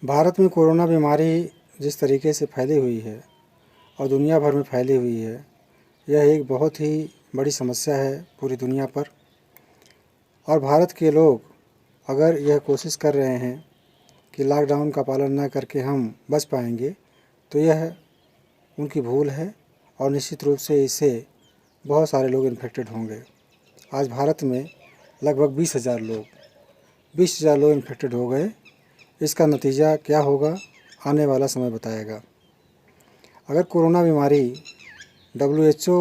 भारत में कोरोना बीमारी जिस तरीके से फैली हुई है और दुनिया भर में फैली हुई है, यह एक बहुत ही बड़ी समस्या है पूरी दुनिया पर। और भारत के लोग अगर यह कोशिश कर रहे हैं कि लॉकडाउन का पालन न करके हम बच पाएंगे, तो यह उनकी भूल है और निश्चित रूप से इससे बहुत सारे लोग इन्फेक्टेड होंगे। आज भारत में लगभग 20,000 लोग इन्फेक्टेड हो गए। इसका नतीजा क्या होगा, आने वाला समय बताएगा। अगर कोरोना बीमारी WHO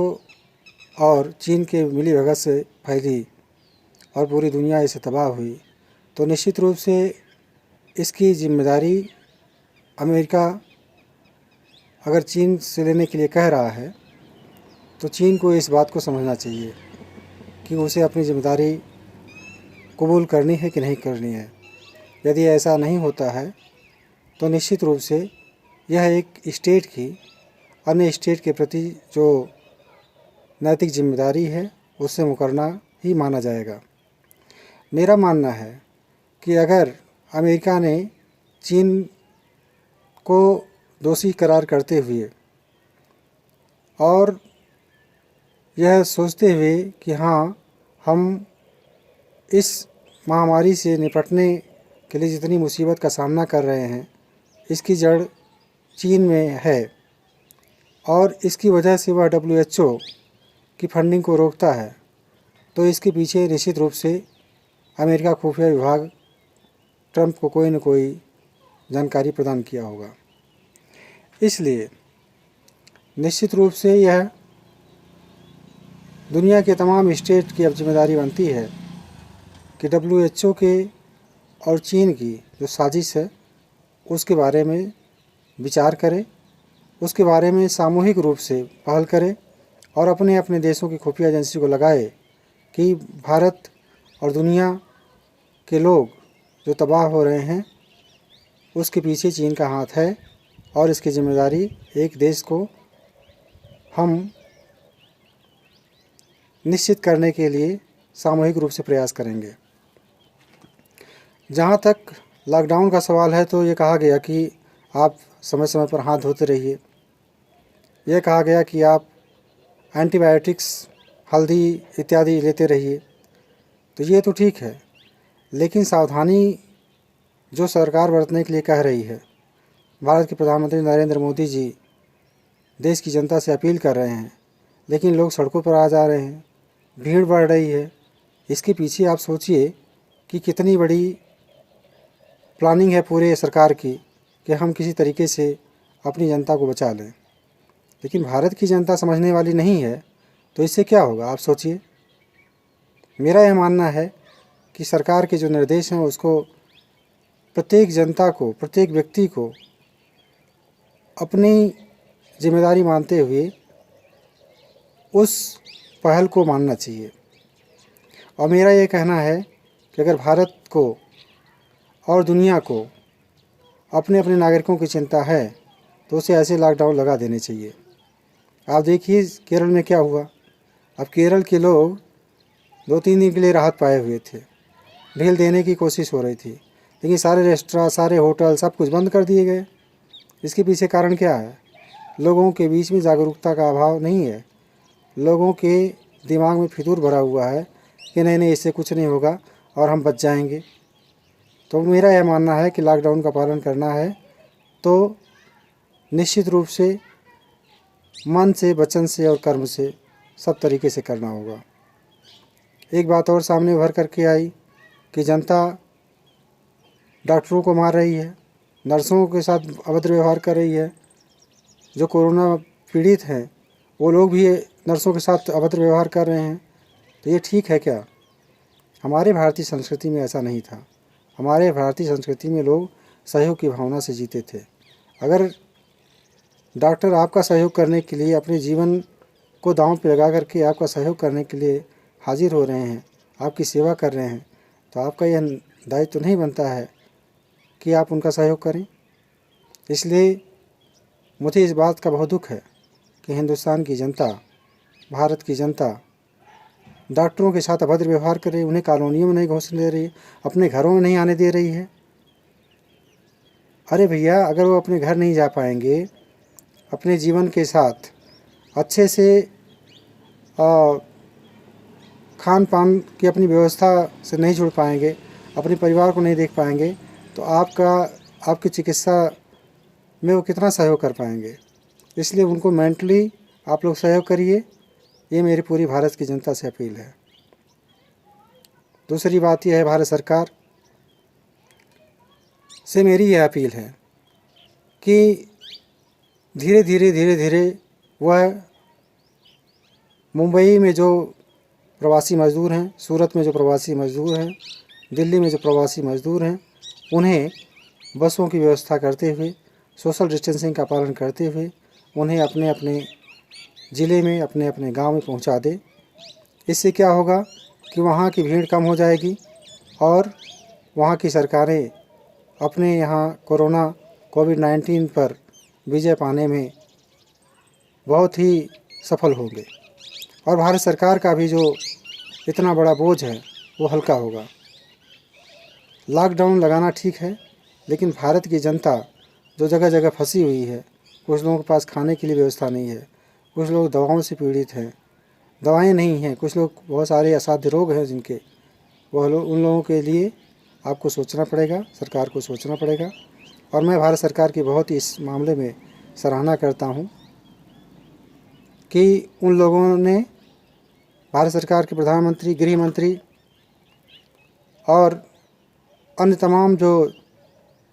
और चीन के मिलीभगत से फैली और पूरी दुनिया इससे तबाह हुई, तो निश्चित रूप से इसकी जिम्मेदारी अमेरिका अगर चीन से लेने के लिए कह रहा है, तो चीन को इस बात को समझना चाहिए कि उसे अपनी जिम्मेदारी कबूल करनी है कि नहीं करनी है। यदि ऐसा नहीं होता है तो निश्चित रूप से यह एक स्टेट की अन्य स्टेट के प्रति जो नैतिक जिम्मेदारी है उससे मुकरना ही माना जाएगा। मेरा मानना है कि अगर अमेरिका ने चीन को दोषी करार करते हुए और यह सोचते हुए कि हाँ, हम इस महामारी से निपटने के लिए जितनी मुसीबत का सामना कर रहे हैं, इसकी जड़ चीन में है और इसकी वजह से वह WHO की फंडिंग को रोकता है, तो इसके पीछे निश्चित रूप से अमेरिका खुफिया विभाग ट्रंप को कोई न कोई जानकारी प्रदान किया होगा। इसलिए निश्चित रूप से यह दुनिया के तमाम स्टेट की अब जिम्मेदारी बनती है कि WHO के और चीन की जो साजिश है उसके बारे में विचार करें, उसके बारे में सामूहिक रूप से पहल करें और अपने अपने देशों की खुफिया एजेंसी को लगाए कि भारत और दुनिया के लोग जो तबाह हो रहे हैं उसके पीछे चीन का हाथ है और इसकी जिम्मेदारी एक देश को हम निश्चित करने के लिए सामूहिक रूप से प्रयास करेंगे। जहाँ तक लॉकडाउन का सवाल है, तो ये कहा गया कि आप समय समय पर हाथ धोते रहिए। यह कहा गया कि आप एंटीबायोटिक्स, हल्दी इत्यादि लेते रहिए। तो ये तो ठीक है, लेकिन सावधानी जो सरकार बरतने के लिए कह रही है, भारत के प्रधानमंत्री नरेंद्र मोदी जी देश की जनता से अपील कर रहे हैं, लेकिन लोग सड़कों पर आ जा रहे हैं, भीड़ बढ़ रही है। इसके पीछे आप सोचिए कि कितनी बड़ी प्लानिंग है पूरे सरकार की कि हम किसी तरीके से अपनी जनता को बचा लें। लेकिन भारत की जनता समझने वाली नहीं है, तो इससे क्या होगा आप सोचिए। मेरा यह मानना है कि सरकार के जो निर्देश हैं उसको प्रत्येक जनता को, प्रत्येक व्यक्ति को अपनी जिम्मेदारी मानते हुए उस पहल को मानना चाहिए। और मेरा ये कहना है कि अगर भारत को और दुनिया को अपने अपने नागरिकों की चिंता है तो उसे ऐसे लॉकडाउन लगा देने चाहिए। आप देखिए केरल में क्या हुआ। अब केरल के लोग 2-3 दिन के लिए राहत पाए हुए थे, ढील देने की कोशिश हो रही थी, लेकिन सारे रेस्टोरेंट, सारे होटल, सब कुछ बंद कर दिए गए। इसके पीछे कारण क्या है? लोगों के बीच में जागरूकता का अभाव नहीं है। लोगों के दिमाग में फितूर भरा हुआ है कि नहीं नहीं, इससे कुछ नहीं होगा और हम बच जाएंगे। तो मेरा यह मानना है कि लॉकडाउन का पालन करना है तो निश्चित रूप से मन से, वचन से और कर्म से सब तरीके से करना होगा। एक बात और सामने उभर करके आई कि जनता डॉक्टरों को मार रही है, नर्सों के साथ अभद्र व्यवहार कर रही है। जो कोरोना पीड़ित हैं वो लोग भी नर्सों के साथ अभद्र व्यवहार कर रहे हैं। तो ये ठीक है क्या? हमारे भारतीय संस्कृति में ऐसा नहीं था। हमारे भारतीय संस्कृति में लोग सहयोग की भावना से जीते थे। अगर डॉक्टर आपका सहयोग करने के लिए अपने जीवन को दांव पे लगा करके आपका सहयोग करने के लिए हाजिर हो रहे हैं, आपकी सेवा कर रहे हैं, तो आपका यह दायित्व तो नहीं बनता है कि आप उनका सहयोग करें। इसलिए मुझे इस बात का बहुत दुख है कि हिंदुस्तान की जनता, भारत की जनता डॉक्टरों के साथ अभद्र व्यवहार कर रही है, उन्हें कॉलोनियों में नहीं घुसने दे रही है, अपने घरों में नहीं आने दे रही है। अरे भैया, अगर वो अपने घर नहीं जा पाएंगे, अपने जीवन के साथ अच्छे से खान पान की अपनी व्यवस्था से नहीं जुड़ पाएंगे, अपने परिवार को नहीं देख पाएंगे, तो आपकी चिकित्सा में वो कितना सहयोग कर पाएंगे। इसलिए उनको मेंटली आप लोग सहयोग करिए, ये मेरी पूरी भारत की जनता से अपील है। दूसरी बात यह है, भारत सरकार से मेरी यह अपील है कि धीरे धीरे वह मुंबई में जो प्रवासी मज़दूर हैं, सूरत में जो प्रवासी मज़दूर हैं, दिल्ली में जो प्रवासी मज़दूर हैं, उन्हें बसों की व्यवस्था करते हुए, सोशल डिस्टेंसिंग का पालन करते हुए उन्हें अपने अपने ज़िले में, अपने अपने गांव में पहुंचा दे। इससे क्या होगा कि वहां की भीड़ कम हो जाएगी और वहां की सरकारें अपने यहाँ कोविड-19 पर विजय पाने में बहुत ही सफल होंगे और भारत सरकार का भी जो इतना बड़ा बोझ है वो हल्का होगा। लॉकडाउन लगाना ठीक है, लेकिन भारत की जनता जो जगह जगह फंसी हुई है, कुछ लोगों के पास खाने के लिए व्यवस्था नहीं है, कुछ लोग दवाओं से पीड़ित हैं, दवाएं नहीं हैं, कुछ लोग बहुत सारे असाध्य रोग हैं जिनके, उन लोगों के लिए आपको सोचना पड़ेगा, सरकार को सोचना पड़ेगा। और मैं भारत सरकार की बहुत ही इस मामले में सराहना करता हूं कि उन लोगों ने, भारत सरकार के प्रधानमंत्री, गृह मंत्री और अन्य तमाम जो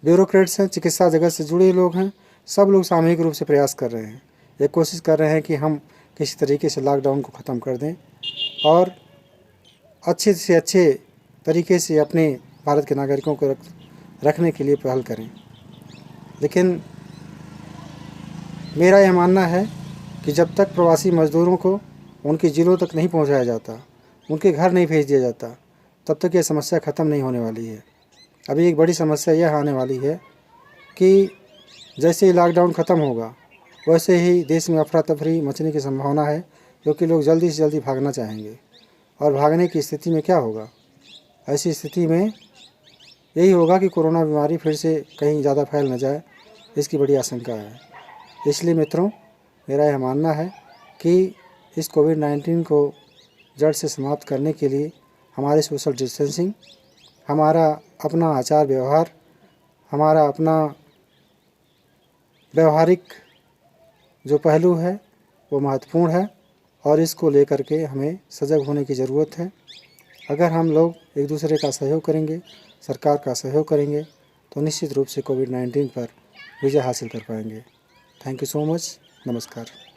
ब्यूरोक्रेट्स हैं, चिकित्सा जगत से जुड़े लोग हैं, सब लोग सामूहिक रूप से प्रयास कर रहे हैं, ये कोशिश कर रहे हैं कि हम किसी तरीके से लॉकडाउन को ख़त्म कर दें और अच्छे से अच्छे तरीके से अपने भारत के नागरिकों को रखने के लिए पहल करें। लेकिन मेरा यह मानना है कि जब तक प्रवासी मज़दूरों को उनके ज़िलों तक नहीं पहुंचाया जाता, उनके घर नहीं भेज दिया जाता, तब तक यह समस्या ख़त्म नहीं होने वाली है। अभी एक बड़ी समस्या यह आने वाली है कि जैसे ही लॉकडाउन ख़त्म होगा, वैसे ही देश में अफरा तफरी मचने की संभावना है, क्योंकि लोग जल्दी से जल्दी भागना चाहेंगे। और भागने की स्थिति में क्या होगा? ऐसी स्थिति में यही होगा कि कोरोना बीमारी फिर से कहीं ज़्यादा फैल न जाए, इसकी बड़ी आशंका है। इसलिए मित्रों, मेरा यह मानना है कि इस कोविड-19 को जड़ से समाप्त करने के लिए हमारे सोशल डिस्टेंसिंग, हमारा अपना आचार व्यवहार, हमारा अपना व्यवहारिक जो पहलू है वो महत्वपूर्ण है और इसको लेकर के हमें सजग होने की ज़रूरत है। अगर हम लोग एक दूसरे का सहयोग करेंगे, सरकार का सहयोग करेंगे, तो निश्चित रूप से कोविड-19 पर विजय हासिल कर पाएंगे। Thank you so much. नमस्कार।